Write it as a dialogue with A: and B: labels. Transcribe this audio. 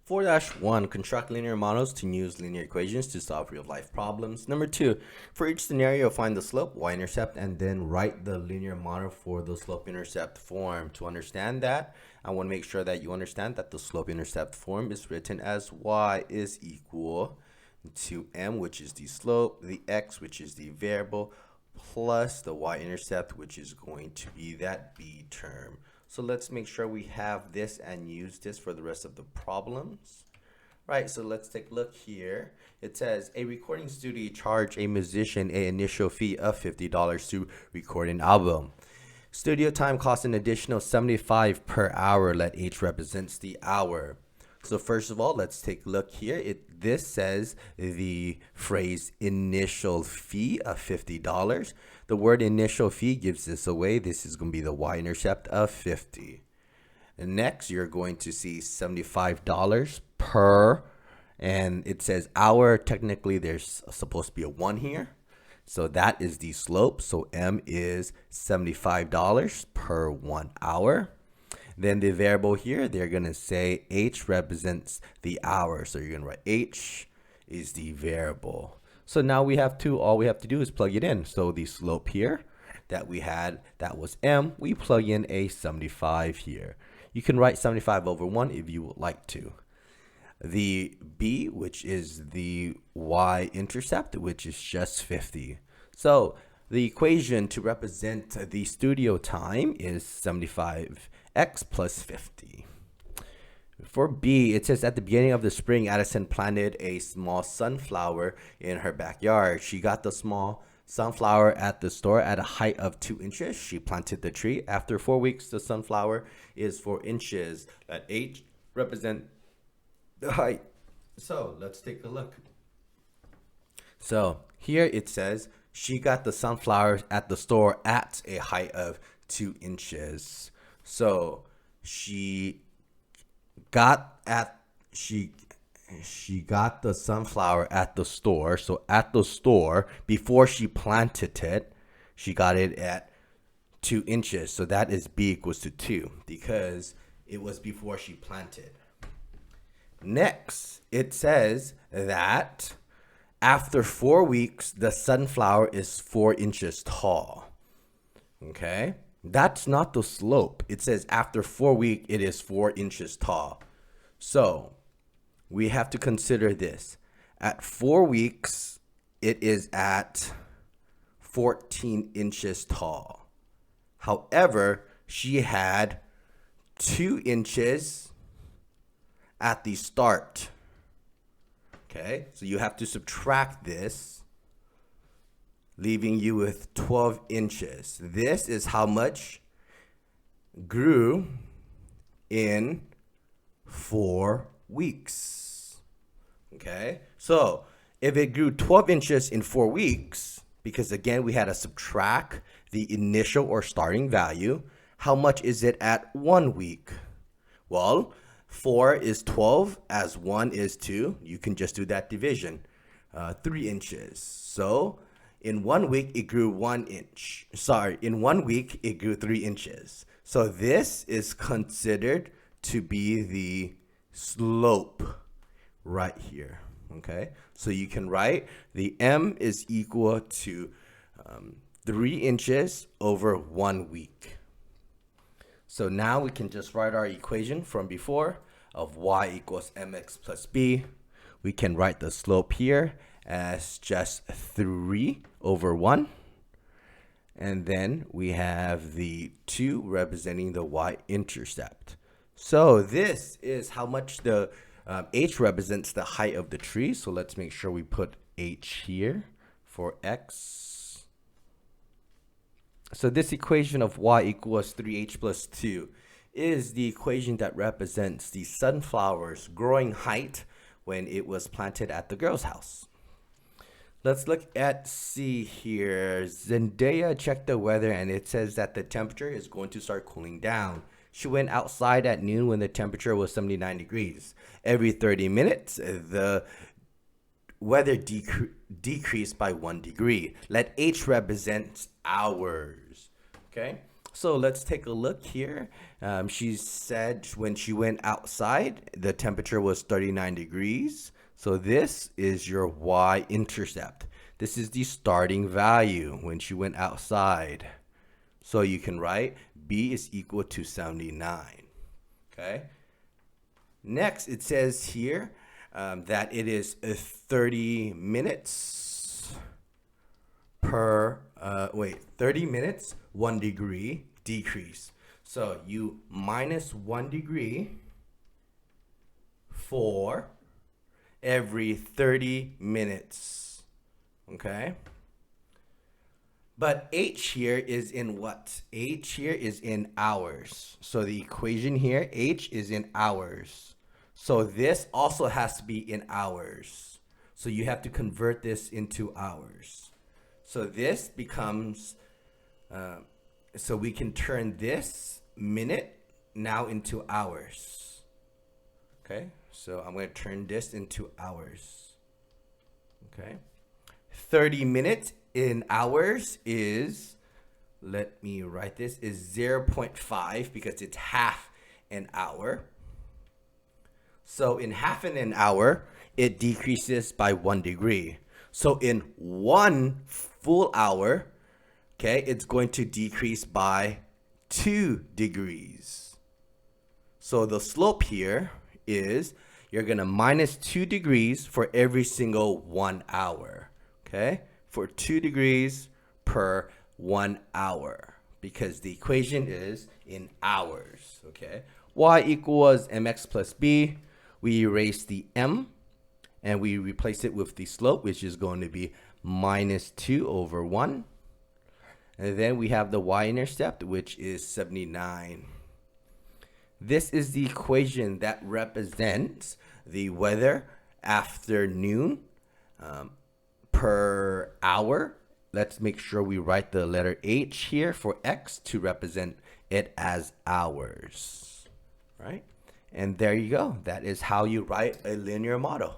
A: 4-1, construct linear models to use linear equations to solve real-life problems. Number 2, for each scenario, find the slope, y-intercept, and then write the linear model for the slope-intercept form. To understand that, I want to make sure that you understand that the slope-intercept form is written as y is equal to m, which is the slope, the x, which is the variable, plus the y-intercept, which is going to be that b term. So let's make sure we have this and use this for the rest of the problems. Right, so let's take a look here. It says a recording studio charge a musician an initial fee of $50 to record an album. Studio time costs an additional $75 per hour. Let H represents the hour. So first of all, let's take a look here. This says the phrase initial fee of $50. The word initial fee gives this away. This is going to be the y-intercept of 50. And next, you're going to see $75 per, and it says hour. Technically, there's supposed to be a 1 here. So that is the slope. So M is $75 per 1 hour. Then the variable here, they're going to say H represents the hour. So you're going to write H is the variable. So now we have all we have to do is plug it in. So the slope here that we had, that was M. We plug in a 75 here. You can write 75 over 1 if you would like to. The B, which is the y-intercept, which is just 50. So the equation to represent the studio time is 75x plus 50. For B, it says at the beginning of the spring, Addison planted a small sunflower in her backyard. She got the small sunflower at the store at a height of 2 inches. She planted the tree. After 4 weeks, the sunflower is 4 inches. Let H represent the height. So let's take a look. So here it says she got the sunflower at the store at a height of 2 inches. So she got the sunflower at the store. So at the store, before she planted it, she got it at 2 inches. So that is B equals to 2 because it was before she planted. Next, it says that after 4 weeks, the sunflower is 4 inches tall. Okay, that's not the slope. It says after 4 weeks, it is 4 inches tall. So we have to consider this. At 4 weeks, it is at 14 inches tall. However, she had 2 inches at the start. Okay, so you have to subtract this, leaving you with 12 inches. This is how much grew in 4 weeks. Okay, so if it grew 12 inches in 4 weeks, because again, we had to subtract the initial or starting value, how much is it at 1 week? Well, 4 is 12 as 1 is 2. You can just do that division. 3 inches. So in 1 week, it grew 1 inch. In 1 week, it grew 3 inches. So this is considered to be the slope right here. Okay, so you can write the M is equal to 3 inches over 1 week. So now we can just write our equation from before of y equals mx plus b. We can write the slope here as just 3 over 1. And then we have the 2 representing the y-intercept. So this is how much the h represents the height of the tree. So let's make sure we put h here for x. So this equation of y equals 3h plus 2 is the equation that represents the sunflower's growing height when it was planted at the girl's house. Let's look at C here. Zendaya checked the weather and it says that the temperature is going to start cooling down. She went outside at noon when the temperature was 79 degrees. Every 30 minutes, the weather decreased by 1 degree. Let H represent hours. Okay, So let's take a look here. She said when she went outside, the temperature was 39 degrees. So this is your y-intercept. This is the starting value when she went outside. So you can write B is equal to 79. Okay. Next, it says here that it is 30 minutes per, 30 minutes, 1 degree decrease. So you minus 1 degree for every 30 minutes. Okay. But H here is in what? H here is in hours. So the equation here, H is in hours. So this also has to be in hours. So you have to convert this into hours. So this becomes, so we can turn this minute now into hours. Okay, so I'm going to turn this into hours. Okay, 30 minutes in hours is, let me write this, is 0.5 because it's half an hour. So in half an hour, it decreases by 1 degree. So in 1 full hour, okay, it's going to decrease by 2 degrees. So the slope here is you're going to minus 2 degrees for every single 1 hour, okay, for 2 degrees per 1 hour because the equation is in hours, okay. Y equals mx plus b. We erase the m and we replace it with the slope, which is going to be minus 2 over 1. And then we have the y-intercept, which is 79. This is the equation that represents the weather after noon per hour. Let's make sure we write the letter H here for X to represent it as hours, right? And there you go. That is how you write a linear model.